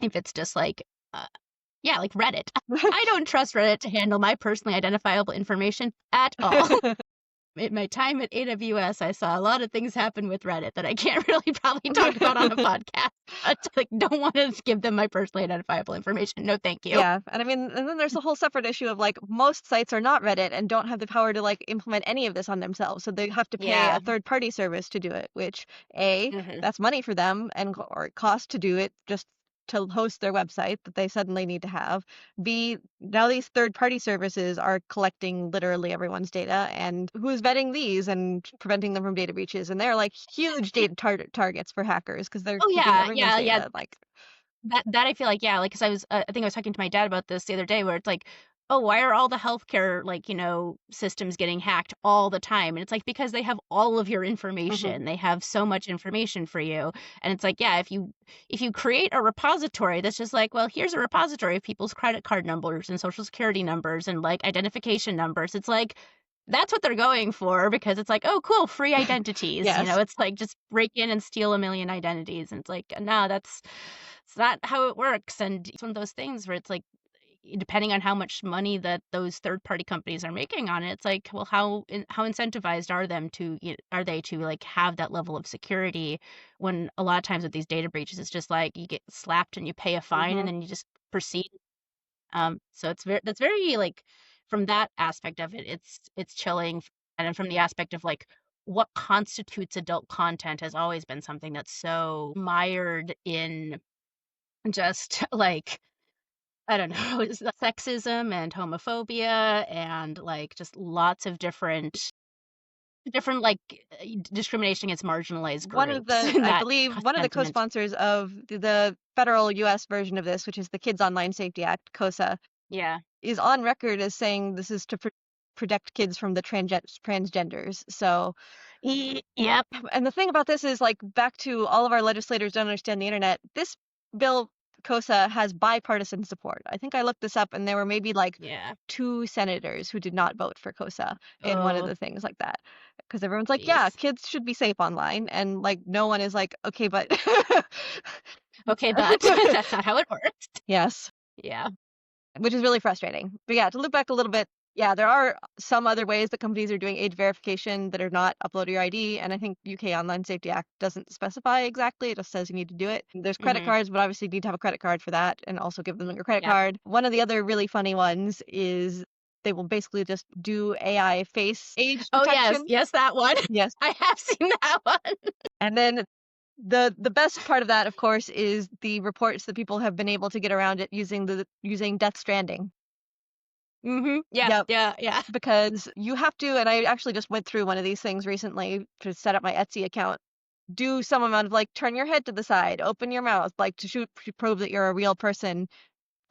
if it's just like, uh, yeah, like Reddit. I don't trust Reddit to handle my personally identifiable information at all. In my time at AWS, I saw a lot of things happen with Reddit that I can't really probably talk about on a podcast. I like, don't want to give them my personally identifiable information. No, thank you. Yeah, and I mean, and then there's a whole separate issue of like most sites are not Reddit and don't have the power to like implement any of this on themselves, so they have to pay a Yeah. third party service to do it, which A, Hmm. that's money for them and or it costs to do it just to host their website that they suddenly need to have. B, now these third party services are collecting literally everyone's data, and who's vetting these and preventing them from data breaches? And they're like huge data targets for hackers because they're Oh keeping yeah, everyone's yeah, yeah. data. Like, That I feel like, yeah, like, 'cause I think I was talking to my dad about this the other day where it's like, "Oh, why are all the healthcare, like, systems getting hacked all the time?" And it's like, because they have all of your mhm, information. They have so much information for you. And it's like, yeah, if you create a repository that's just like, well, here's a repository of people's credit card numbers and social security numbers and, like, identification numbers, it's like, that's what they're going for because it's like, "Oh, cool, free identities." yes. It's like, just break in and steal a million identities, and it's like, "No, it's not how it works." And it's one of those things where it's like, depending on how much money that those third party companies are making on it, it's like, well, how incentivized are they to like have that level of security when a lot of times with these data breaches, it's just like you get slapped and you pay a fine and Mhm. then you just proceed. So that's very like from that aspect of it, it's chilling, and then from the aspect of like what constitutes adult content has always been something that's so mired in just like, I don't know, it's the sexism and homophobia and like just lots of different like discrimination against marginalized One of groups the, and I that believe, one of the sentiment. co-sponsors of the federal US version of this, which is the Kids Online Safety Act, KOSA, Yeah. is on record as saying this is to protect kids from the transgenders. So, Yep. and the thing about this is like back to all of our legislators don't understand the internet. This bill COSA has bipartisan support. I think I looked this up and there were maybe like Yeah. 2 senators who did not vote for COSA in one of Oh, the things like that. Because everyone's like, "Yeah, jeez. kids should be safe online," and, like, no one is like, "Okay, but" Okay, but that's not how it works. Yes, Yeah. which is really frustrating. But yeah, to look back a little bit, yeah, there are some other ways that companies are doing age verification that are not upload your ID, and I think UK Online Safety Act doesn't specify exactly, it just says you need to do it. There's credit Hmm. cards, but obviously you need to have a credit card for that and also give them your credit Yep. card. One of the other really funny ones is they will basically just do AI face age Oh, yes. detection. Yes, that one. Yes. I have seen that one. And then the best part of that, of course, is the reports that people have been able to get around it using Death Stranding. Hmm. Yeah, Yep. yeah, yeah. Because you have to, and I actually just went through one of these things recently to set up my Etsy account. Do some amount of like turn your head to the side, open your mouth, like to prove that you're a real person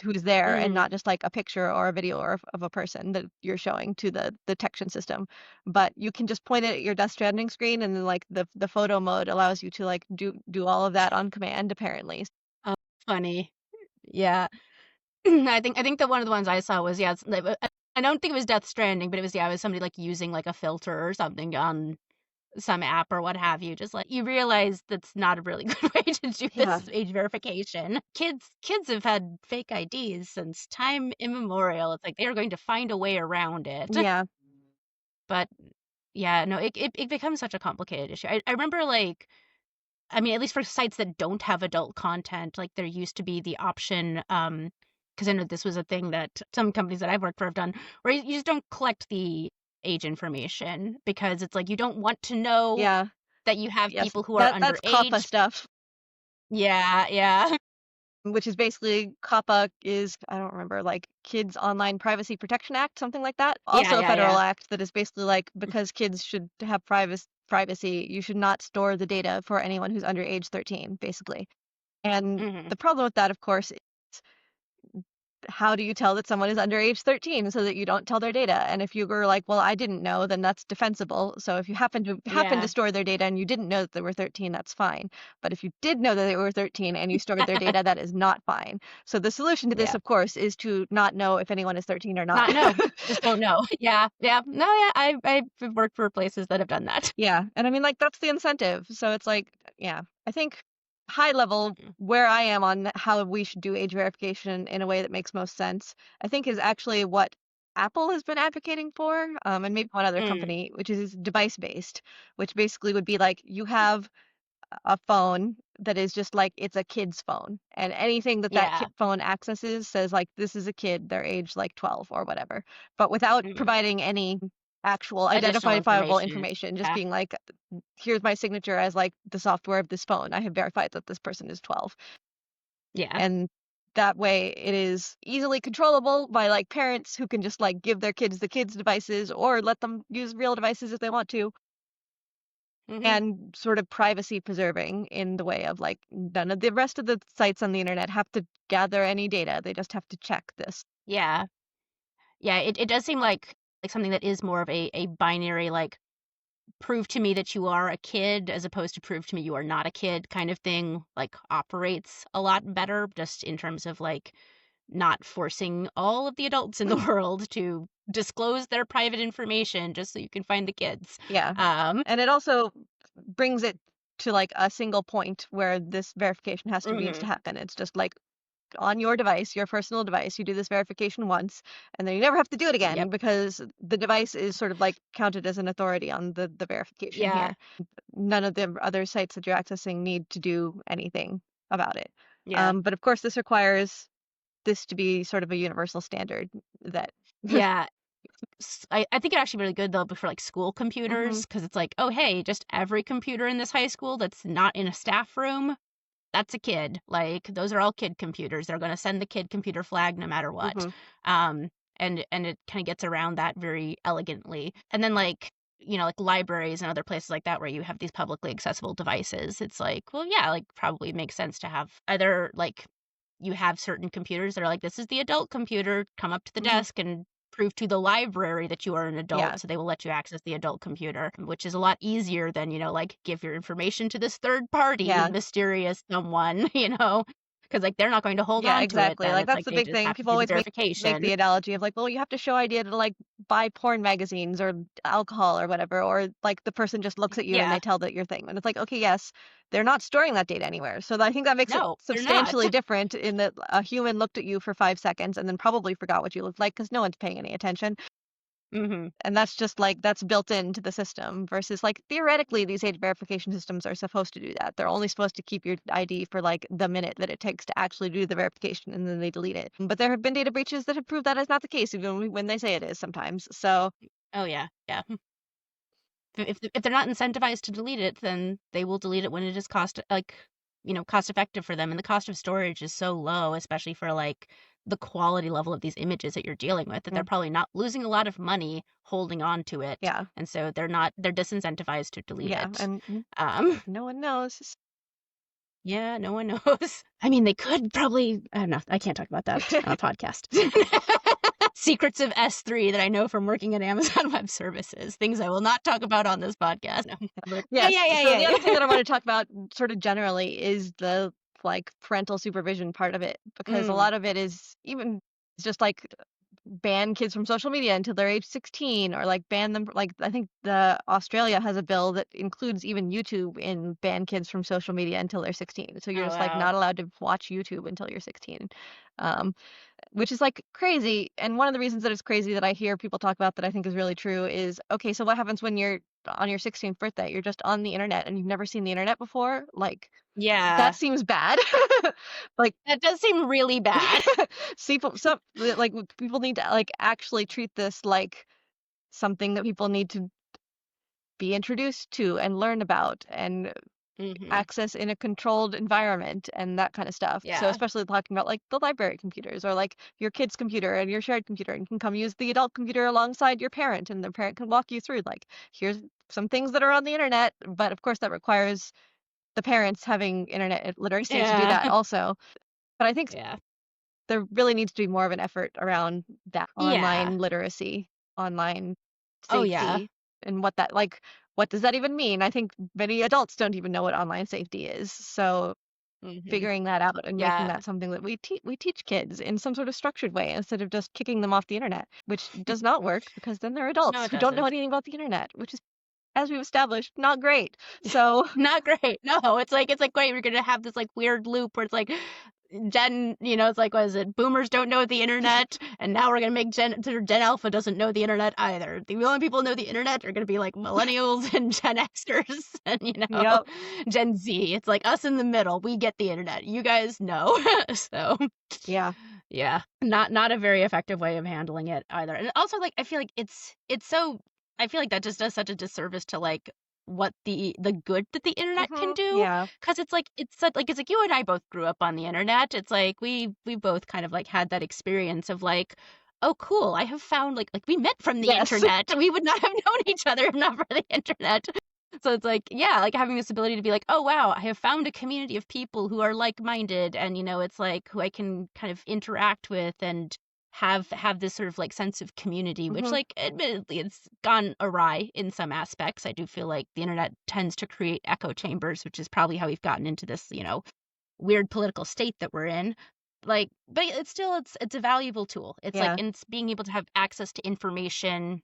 who's there and Mm. not just like a picture or a video of a person that you're showing to the detection system. But you can just point it at your Death Stranding screen, and then like the photo mode allows you to like do all of that on command apparently. Oh, funny. Yeah. I think that one of the ones I saw was, yeah, I don't think it was Death Stranding, but it was, yeah, it was somebody like using like a filter or something on some app or what have you. Just like you realize that's not a really good way to do Yeah. this age verification. Kids have had fake IDs since time immemorial. It's like they are going to find a way around it. Yeah. But yeah, no, it becomes such a complicated issue. I remember like, I mean, at least for sites that don't have adult content, like there used to be the option, because I know this was a thing that some companies that I've worked for have done, where you just don't collect the age information because it's like you don't want to know Yeah. that you have Yes. people who are That's COPPA underage. stuff. Yeah, yeah. Which is basically COPPA is, I don't remember, like Kids Online Privacy Protection Act, something like that. Yeah, Also a yeah, yeah. federal act that is basically like because kids should have privacy, you should not store the data for anyone who's under age 13, basically. And Mhm. the problem with that, of course, how do you tell that someone is under age 13 so that you don't tell their data? And if you were like, well, I didn't know, then that's defensible. So if you happen to Yeah. store their data and you didn't know that they were 13, that's fine. But if you did know that they were 13 and you stored their data, that is not fine. So the solution to this, Yeah. of course, is to not know if anyone is 13 or not. Not know. Just don't know. Yeah, yeah. No, yeah, I've worked for places that have done that. Yeah, and I mean, like, that's the incentive. So it's like, yeah, I think high level, Mhm. where I am on how we should do age verification in a way that makes most sense, I think is actually what Apple has been advocating for, and maybe one other Mm. company, which is device based, which basically would be like you have a phone that is just like it's a kid's phone, and anything that that Yeah. phone accesses says like this is a kid, they're age like 12 or whatever, but without Mhm. providing any actual Additional identifiable information. information, just Yeah. being like, here's my signature as like the software of this phone. I have verified that this person is 12. Yeah. And that way it is easily controllable by like parents who can just like give their kids the kids devices or let them use real devices if they want to, Mhm. and sort of privacy preserving in the way of like none of the rest of the sites on the internet have to gather any data. They just have to check this. Yeah. Yeah, it does seem like something that is more of a binary, like, prove to me that you are a kid as opposed to prove to me you are not a kid kind of thing, like, operates a lot better just in terms of, like, not forcing all of the adults in the world to disclose their private information just so you can find the kids. Yeah. Um And it also brings it to like a single point where this verification has to needs to Mhm. happen. It's just like on your device, your personal device, you do this verification once, and then you never have to do it again Yep. because the device is sort of like counted as an authority on the verification Yeah. here. None of the other sites that you're accessing need to do anything about it. Yeah. But of course, this requires this to be sort of a universal standard that. Yeah. I think it actually really good though for like school Hmm. computers because it's like, oh hey, just every computer in this high school that's not in a staff room, that's a kid. Like those are all kid computers. They're going to send the kid computer flag no matter what. Hmm. Um, and it kind of gets around that very elegantly. And then like like libraries and other places like that where you have these publicly accessible devices, it's like, well, yeah, like probably makes sense to have either like you have certain computers that are like, this is the adult computer, come up to the Hmm. desk and prove to the library that you are an Yeah. adult, so they will let you access the adult computer, which is a lot easier than, like give your information to this third party Yeah. mysterious someone, you know? because like they're not going to hold Yeah, on to it. exactly. Then Like it's that's like the they big just thing. have to People do the always make verification. the analogy of like, well, you have to show ID to like buy porn magazines or alcohol or whatever, or like the person just looks at you and Yeah, they tell that your thing. And it's like, okay, yes, they're not storing that data anywhere. So I think that makes it no, they're not. substantially different in that a human looked at you for 5 seconds and then probably forgot what you looked like because no one's paying any attention. Hmm. And that's just like that's built into the system versus like theoretically these age verification systems are supposed to do that. They're only supposed to keep your ID for like the minute that it takes to actually do the verification and then they delete it. But there have been data breaches that have proved that is not the case even when they say it is sometimes. So Oh yeah, yeah. If they're not incentivized to delete it, then they will delete it when it is cost effective for them. And the cost of storage is so low, especially for like the quality level of these images that you're dealing with, that they're mm, probably not losing a lot of money holding on to it. yeah. And so they're disincentivized to delete Yeah. it. And Um, no one knows. yeah, no one knows. I mean, they could probably, I don't know. I can't talk about that on a podcast. Secrets of S3 that I know from working at Amazon Web Services. Things I will not talk about on this podcast. No. But yeah, Yes. yeah, yeah, So yeah, the other thing that I yeah. want to talk about sort of generally is the like parental supervision part of it because a Mm. lot of it is even it's just like ban kids from social media until they're age 16 or like ban them like I think the Australia has a bill that includes even YouTube in ban kids from social media until they're 16. So you're Oh, just like wow. not allowed to watch YouTube until you're 16. Um, which is like crazy. And one of the reasons that it's crazy that I hear people talk about that I think is really true is okay, so what happens when you're on your 16th birthday? You're just on the internet and you've never seen the internet before? Like that Yeah. seems bad. Like That does seem really bad. like people need to like actually treat this like something that people need to be introduced to and learn about and Hmm. access in a controlled environment and that kind of stuff. So Yeah. especially talking about like the library computers or like your kid's computer and your shared computer and you can come use the adult computer alongside your parent and the parent can walk you through like here's some things that are on the internet, but of course that requires the parents having internet literacy to do Yeah. that also. But I think Yeah. there really needs to be more of an effort around that Yeah. online literacy, online Oh, yeah. safety, and what that like. What does that even mean? I think many adults don't even know what online safety is. So Hmm. figuring that out and making Yeah. that something that we teach kids in some sort of structured way instead of just kicking them off the internet, which does not work because then they're No, adults it who don't know doesn't. anything about the internet, which is, as we've established, not great. So Not great. No, it's like great. We're gonna have this like weird loop where it's like it's like what is it? Boomers don't know the internet, and now we're gonna make Gen Alpha doesn't know the internet either. The only people who know the internet are gonna be like millennials and Gen Xers and yep, Gen Z. It's like us in the middle. We get the internet. You guys know. So yeah, yeah, not a very effective way of handling it either. And also like I feel like it's so I feel like that just does such a disservice to like what the good that the internet can do, yeah, because it's like you and I both grew up on the internet. It's like we both kind of like had that experience of like, oh cool, I have found like we met from the yes, internet. We would not have known each other if not for the internet. So it's like, yeah, like having this ability to be like, oh wow, I have found a community of people who are like-minded, and it's like who I can kind of interact with and have this sort of like sense of community, which hmm like admittedly it's gone awry in some aspects. I do feel like the internet tends to create echo chambers, which is probably how we've gotten into this, weird political state that we're in. Like, but it's a valuable tool. It's like yeah. it's being able to have access to information,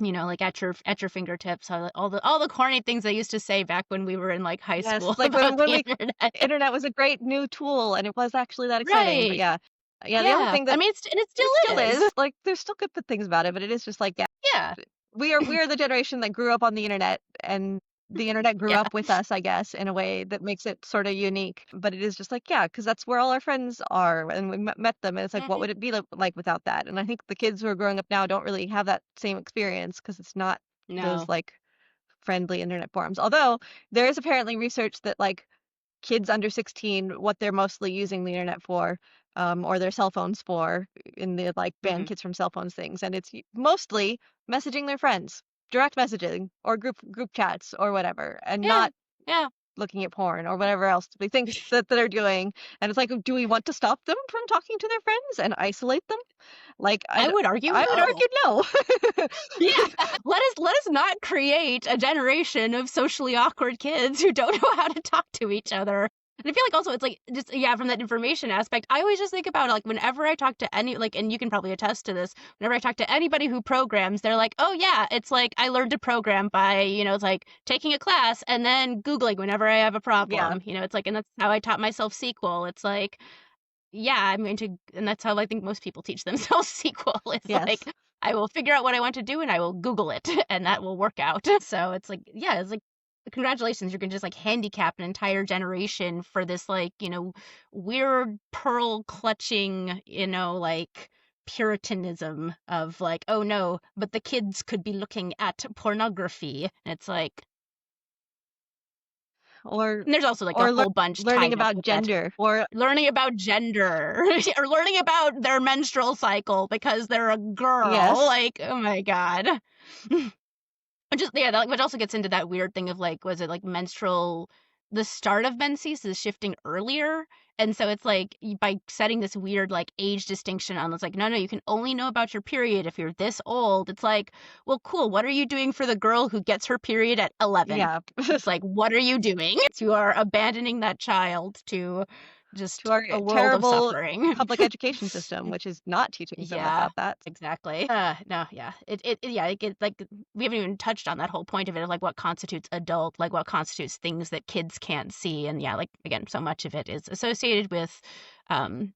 like at your fingertips. All the corny things I used to say back when we were in like high Yes, school like about when the we internet. internet was a great new tool and it was actually that exciting. But Right. yeah. Yeah, the other Yeah. thing I that mean, it it still still is. is, like there's still good things about it, but it is just like, yeah, Yeah. we are the generation that grew up on the internet and the internet grew Yeah. up with us, I guess, in a way that makes it sort of unique. But it is just like, yeah, because that's where all our friends are and we met them and it's like, what Hmm. would it be like without that? And I think the kids who are growing up now don't really have that same experience because it's not those No. like friendly internet forums. Although there is apparently research that like kids under 16 what they're mostly using the internet for or their cell phones for in the like ban Hmm. kids from cell phones things and it's mostly messaging their friends direct messaging or group chats or whatever and Yeah. not Yeah. looking at porn or whatever else they think that they're doing and it's like do we want to stop them from talking to their friends and isolate them like I would argue I would no. argue no. Yeah. Let us not create a generation of socially awkward kids who don't know how to talk to each other. And I feel like also it's like just yeah, from that information aspect, I always just think about like whenever I talk to any like and you can probably attest to this, whenever I talk to anybody who programs, they're like, "Oh yeah, it's like I learned to program by, it's like taking a class and then Googling whenever I have a Yeah. problem." It's like and that's how I taught myself SQL. It's like yeah, I'm going to, and that's how I think most people teach themselves SQL is like, Yes. I will figure out what I want to do and I will Google it and that will work out. So it's like, yeah, it's like, congratulations, you're going to just like handicap an entire generation for this, like, weird pearl clutching, like puritanism of like, oh no, but the kids could be looking at pornography. And it's like, Or and there's also like a or whole bunch learning tied up about with that gender, or learning about gender or learning about their menstrual cycle because they're a girl. yes. Like, oh my god. Which is yeah, that, which also gets into that weird thing of like, was it like menstrual? The start of menses is shifting earlier, and so it's like by setting this weird like age distinction on, it's like no, you can only know about your period if you're this old. It's like, well, cool. What are you doing for the girl who gets her period at 11? Yeah. It's like, what are you doing? You are abandoning that child to To just our a world of terrible suffering. public education system, which is not teaching them Yeah, about that. exactly. No, yeah. Yeah, like we haven't even touched on that whole point of it of like what constitutes adult, like what constitutes things that kids can't see. And yeah, like again, so much of it is associated with um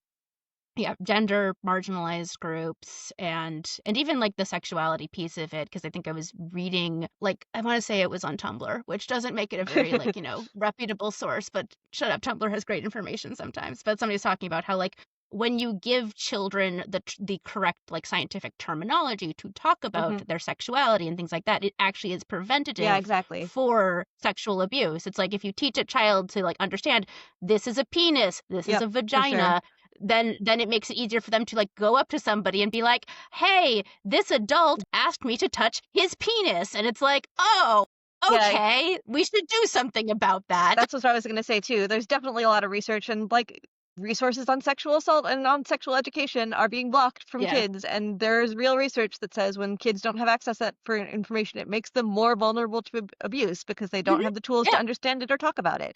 yeah, gender marginalized groups and even like the sexuality piece of it because I think I was reading like I want to say it was on Tumblr, which doesn't make it a very like, reputable source, but shut up, Tumblr has great information sometimes. But somebody's talking about how like when you give children the correct like scientific terminology to talk about Hmm. their sexuality and things like that, it actually is Yeah, preventative exactly. for sexual abuse. It's like if you teach a child to like understand this is a penis, this is Yep, a for sure. vagina, then it makes it easier for them to like go up to somebody and be like, "Hey, this adult asked me to touch his penis." And it's like, "Oh, Yeah, okay, we should do something about that." that's what I was gonna say too. There's definitely a lot of research and like resources on sexual assault and on sexual education are being blocked from Yeah. kids. And there's real research that says when kids don't have access that for information, it makes them more vulnerable to abuse because they don't Mhm. have the tools to Yeah. understand it or talk about it.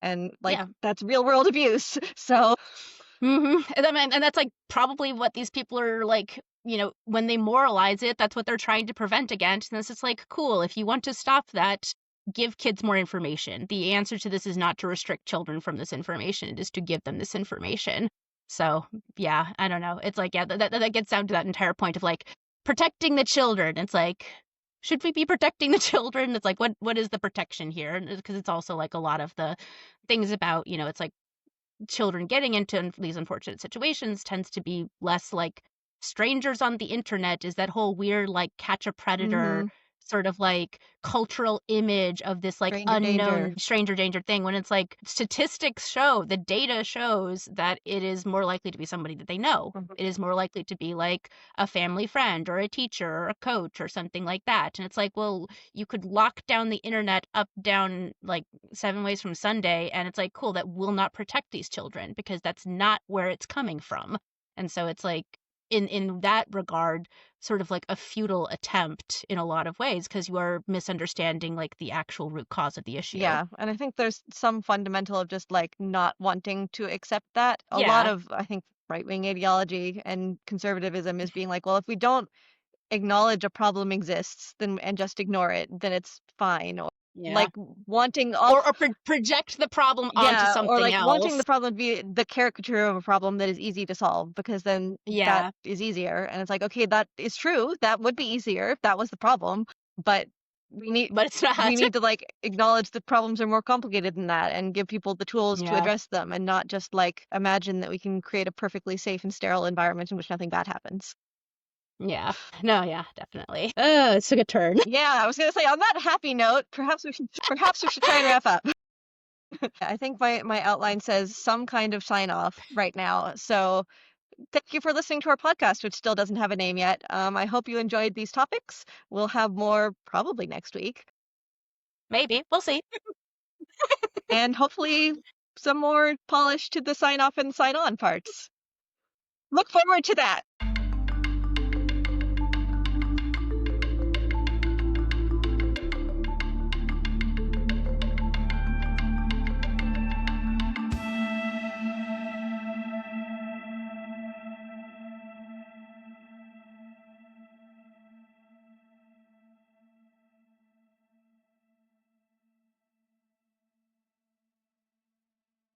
And like Yeah. that's real world abuse. So And I mean, and that's like probably what these people are like, when they moralize it, that's what they're trying to prevent against. And it's just like, cool, if you want to stop that, give kids more information. The answer to this is not to restrict children from this information, it is to give them this information. So, yeah, I don't know. It's like, yeah, that gets down to that entire point of like protecting the children. It's like, should we be protecting the children? It's like, what is the protection here? Because it's also like a lot of the things about, it's like children getting into these unfortunate situations tends to be less like strangers on the internet is that whole weird like catch a predator mhm. sort of like cultural image of this like Stranger danger. unknown stranger danger thing when it's like statistics show the data shows that it is more likely to be somebody that they know. Mhm. It is more likely to be like a family friend or a teacher or a coach or something like that. And it's like, well, you could lock down the internet up down like 7 ways from Sunday, and it's like, cool, that will not protect these children because that's not where it's coming from. And so it's like in that regard, sort of like a futile attempt in a lot of ways because you are misunderstanding like the actual root cause of the issue. Yeah, and I think there's some fundamental of just like not wanting to accept that. A lot Yeah. of, I think, right-wing ideology and conservatism is being like, well, if we don't acknowledge a problem exists, then and just ignore it, then it's fine. Or Yeah. like wanting all, Or project the problem onto yeah, or something like wanting else. the problem to be the caricature of a problem that is easy to solve because then that Yeah. is easier. And it's like, okay, that is true. That would be easier if that was the problem, but we need But it's we not. need to like acknowledge that problems are more complicated than that and give people the tools to Yeah. address them and not just like imagine that we can create a perfectly safe and sterile environment in which nothing bad happens. Yeah. No, yeah, definitely. It took a turn. Yeah, I was gonna say on that happy note, perhaps we should try and wrap up. I think my outline says some kind of sign off right now. So thank you for listening to our podcast, which still doesn't have a name yet. I hope you enjoyed these topics. We'll have more probably next week, Maybe. We'll see. and hopefully some more polish to the sign off and sign on parts. Look forward to that.